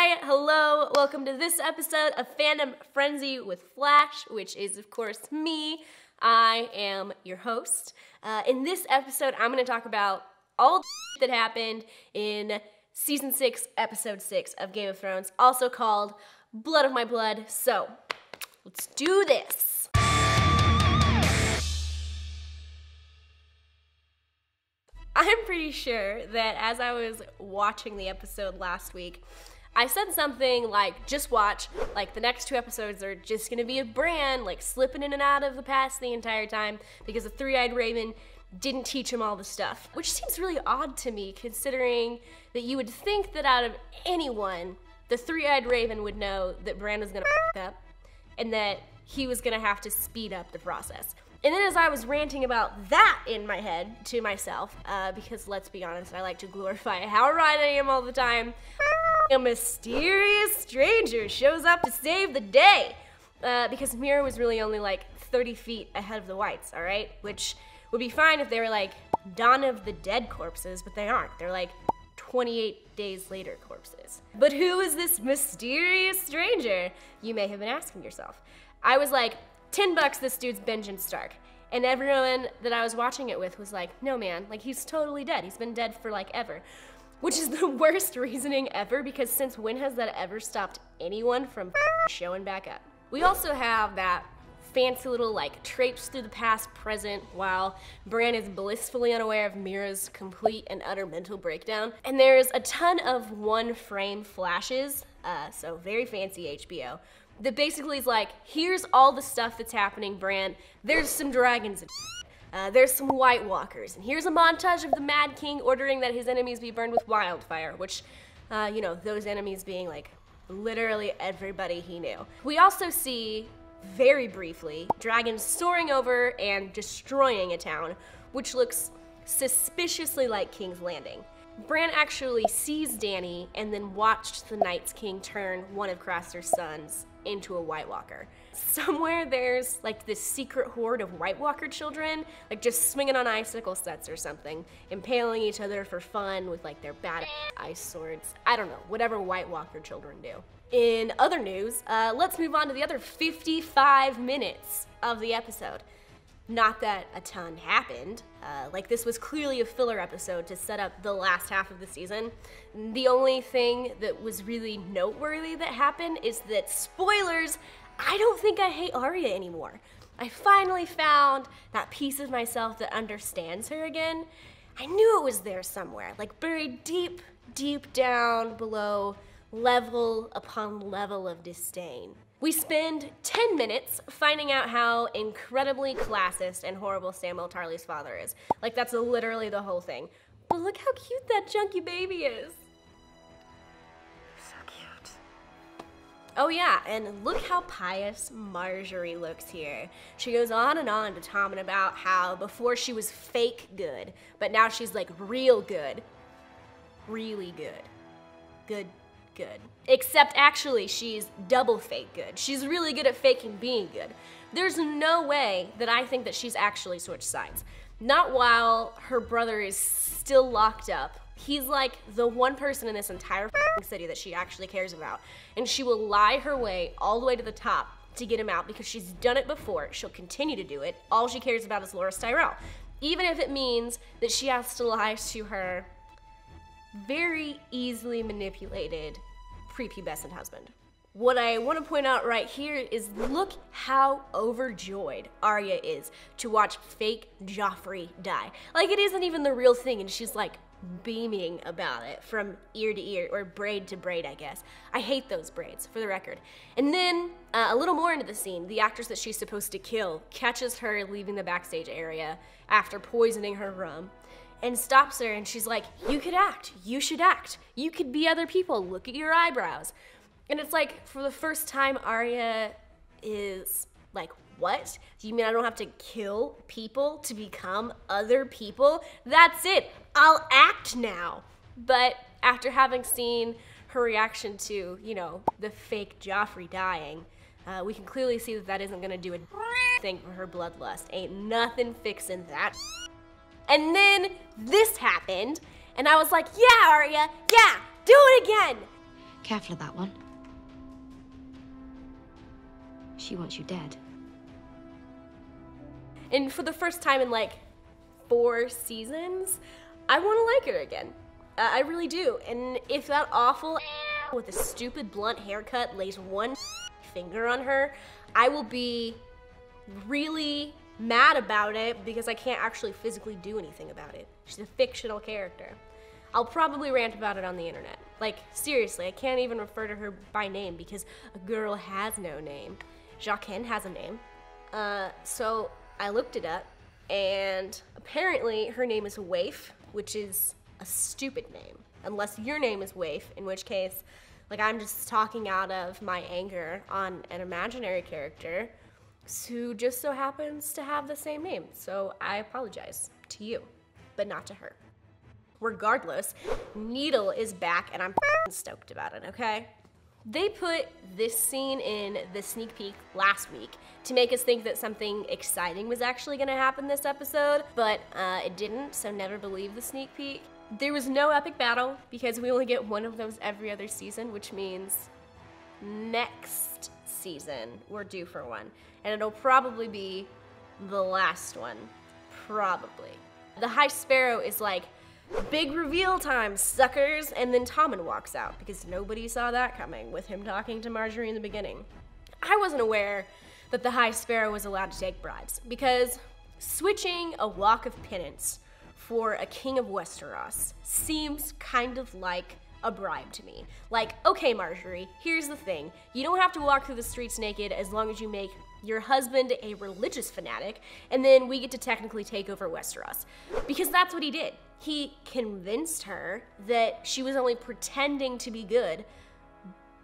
Hi, hello, welcome to this episode of Fandom Frenzy with Flash, which is of course me. I am your host. In this episode, I'm going to talk about all the that happened in Season 6, Episode 6 of Game of Thrones, also called Blood of My Blood. So, let's do this. I'm pretty sure that as I was watching the episode last week, I said something like, just watch, like the next 2 episodes are just gonna be a Bran, like slipping in and out of the past the entire time because the three-eyed raven didn't teach him all the stuff. Which seems really odd to me considering that you would think that out of anyone, the three-eyed raven would know that Bran was gonna f up and that he was gonna have to speed up the process. And then as I was ranting about that in my head to myself, because let's be honest, I like to glorify how right I am all the time, a mysterious stranger shows up to save the day. Because Mira was really only like 30 feet ahead of the Whites, all right? Which would be fine if they were like Dawn of the Dead corpses, but they aren't. They're like 28 days later corpses. But who is this mysterious stranger? You may have been asking yourself. I was like, $10 this dude's Benjen Stark. And everyone that I was watching it with was like, no man, like he's totally dead. He's been dead for like ever. Which is the worst reasoning ever because since when has that ever stopped anyone from showing back up? We also have that fancy little like traipse through the past present while Bran is blissfully unaware of Mira's complete and utter mental breakdown. And there's a ton of one-frame flashes, so very fancy HBO, that basically is like, here's all the stuff that's happening, Bran. There's some dragons and there's some White Walkers. And here's a montage of the Mad King ordering that his enemies be burned with wildfire, which, you know, those enemies being like literally everybody he knew. We also see, very briefly, dragons soaring over and destroying a town, which looks suspiciously like King's Landing. Bran actually sees Dany and then watched the Night's King turn one of Craster's sons into a White Walker. Somewhere there's like this secret horde of White Walker children, like just swinging on icicle sets or something, impaling each other for fun with like their bad ice swords. I don't know, whatever White Walker children do. In other news, let's move on to the other 55 minutes of the episode. Not that a ton happened, like this was clearly a filler episode to set up the last half of the season. The only thing that was really noteworthy that happened is that, spoilers, I don't think I hate Arya anymore. I finally found that piece of myself that understands her again. I knew it was there somewhere, like buried deep, deep down below level upon level of disdain. We spend 10 minutes finding out how incredibly classist and horrible Samwell Tarly's father is. Like, that's literally the whole thing. But look how cute that chunky baby is. So cute. Oh yeah, and look how pious Marjorie looks here. She goes on to Tommen about how before she was fake good, but now she's like real good. Really good. Good. Except actually she's double fake good. She's really good at faking being good. There's no way that I think that she's actually switched sides. Not while her brother is still locked up. He's like the one person in this entire city that she actually cares about. And she will lie her way all the way to the top to get him out because she's done it before. She'll continue to do it. All she cares about is Loras Tyrell. Even if it means that she has to lie to her very easily manipulated prepubescent husband. What I want to point out right here is look how overjoyed Arya is to watch fake Joffrey die. Like it isn't even the real thing and she's like beaming about it from ear to ear, or braid to braid, I guess. I hate those braids, for the record. And then a little more into the scene, the actress that she's supposed to kill catches her leaving the backstage area after poisoning her rum and stops her and she's like, you could act, you should act, you could be other people, look at your eyebrows. And it's like, for the first time, Arya is like, what? Do you mean I don't have to kill people to become other people? That's it, I'll act now. But after having seen her reaction to, you know, the fake Joffrey dying, we can clearly see that that isn't gonna do a thing for her bloodlust. Ain't nothing fixing that. And then this happened, and I was like, yeah, Arya, yeah, do it again. Careful of that one. She wants you dead. And for the first time in like 4 seasons, I want to like her again. I really do. And if that awful with a stupid blunt haircut lays one finger on her, I will be really mad about it because I can't actually physically do anything about it. She's a fictional character. I'll probably rant about it on the internet. Like, seriously, I can't even refer to her by name because a girl has no name. Jaqen has a name. So I looked it up, and apparently her name is Waif, which is a stupid name. Unless your name is Waif, in which case, like, I'm just talking out of my anger on an imaginary character who just so happens to have the same name. So I apologize to you, but not to her. Regardless, Needle is back, and I'm stoked about it, okay? They put this scene in the sneak peek last week to make us think that something exciting was actually gonna happen this episode, but it didn't, so never believe the sneak peek. There was no epic battle because we only get one of those every other season, which means next season we're due for one. And it'll probably be the last one, probably. The High Sparrow is like, big reveal time, suckers, and then Tommen walks out because nobody saw that coming with him talking to Marjorie in the beginning. I wasn't aware that the High Sparrow was allowed to take bribes because switching a Walk of Penance for a King of Westeros seems kind of like a bribe to me. Like, okay, Marjorie, here's the thing. You don't have to walk through the streets naked as long as you make your husband a religious fanatic, and then we get to technically take over Westeros. Because that's what he did. He convinced her that she was only pretending to be good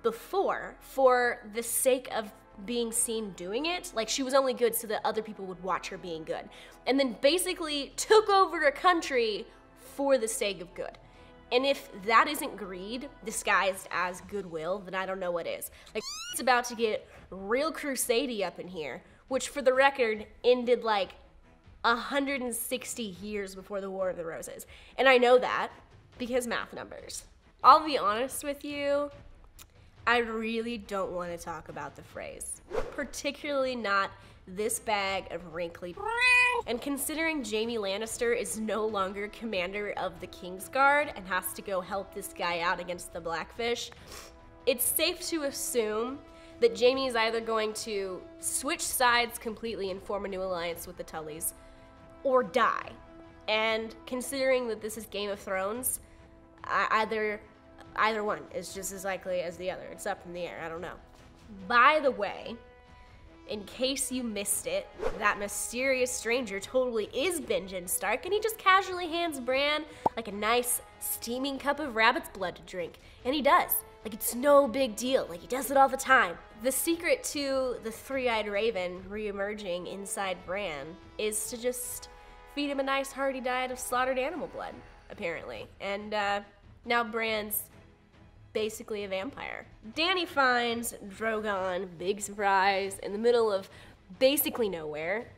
before for the sake of being seen doing it. Like, she was only good so that other people would watch her being good. And then basically took over a country for the sake of good. And if that isn't greed disguised as goodwill, then I don't know what is. Like, it's about to get real crusade-y up in here, which for the record ended like 160 years before the War of the Roses. And I know that because math numbers. I'll be honest with you, I really don't want to talk about the phrase, particularly not this bag of wrinkly. And considering Jaime Lannister is no longer commander of the Kingsguard and has to go help this guy out against the Blackfish, it's safe to assume that Jaime is either going to switch sides completely and form a new alliance with the Tullys, or die. And considering that this is Game of Thrones, either one is just as likely as the other. It's up in the air, I don't know. By the way, in case you missed it, that mysterious stranger totally is Benjen Stark, and he just casually hands Bran like a nice steaming cup of rabbit's blood to drink. And he does. Like, it's no big deal. Like, he does it all the time. The secret to the three-eyed raven re-emerging inside Bran is to just feed him a nice hearty diet of slaughtered animal blood, apparently. And now Bran's basically a vampire. Dany finds Drogon, big surprise, in the middle of basically nowhere.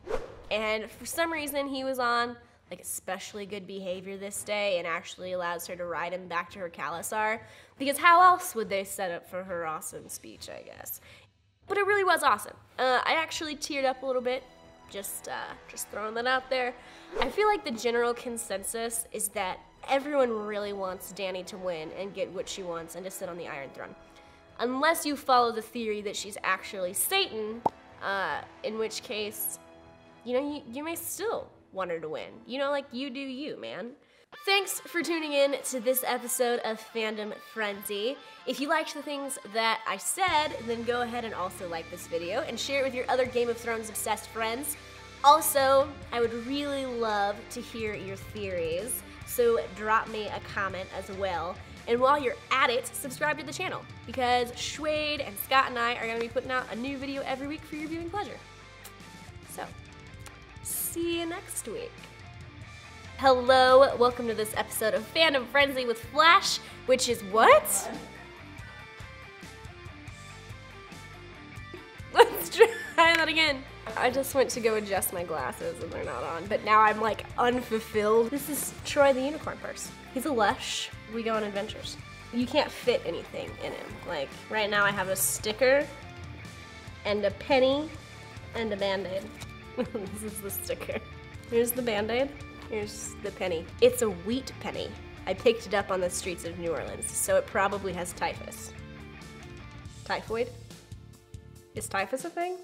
And for some reason, he was on like especially good behavior this day and actually allows her to ride him back to her Khalasar, because how else would they set up for her awesome speech, I guess. But it really was awesome. I actually teared up a little bit, just throwing that out there. I feel like the general consensus is that everyone really wants Dany to win and get what she wants and to sit on the Iron Throne. Unless you follow the theory that she's actually Satan, in which case, you know, you may still want her to win. You know, like, you do you, man. Thanks for tuning in to this episode of Fandom Frenzy. If you liked the things that I said, then go ahead and also like this video and share it with your other Game of Thrones obsessed friends. Also, I would really love to hear your theories, so drop me a comment as well. And while you're at it, subscribe to the channel, because Schwade and Scott and I are going to be putting out a new video every week for your viewing pleasure. So, see you next week. Hello, welcome to this episode of Fandom Frenzy with Flash, which is what? Let's try that again. I just went to go adjust my glasses and they're not on, but now I'm like unfulfilled. This is Troy the Unicorn Purse. He's a lush. We go on adventures. You can't fit anything in him. Like, right now I have a sticker and a penny and a Band-Aid. This is the sticker. Here's the Band-Aid. Here's the penny. It's a wheat penny. I picked it up on the streets of New Orleans, so it probably has typhus. Typhoid? Is typhus a thing?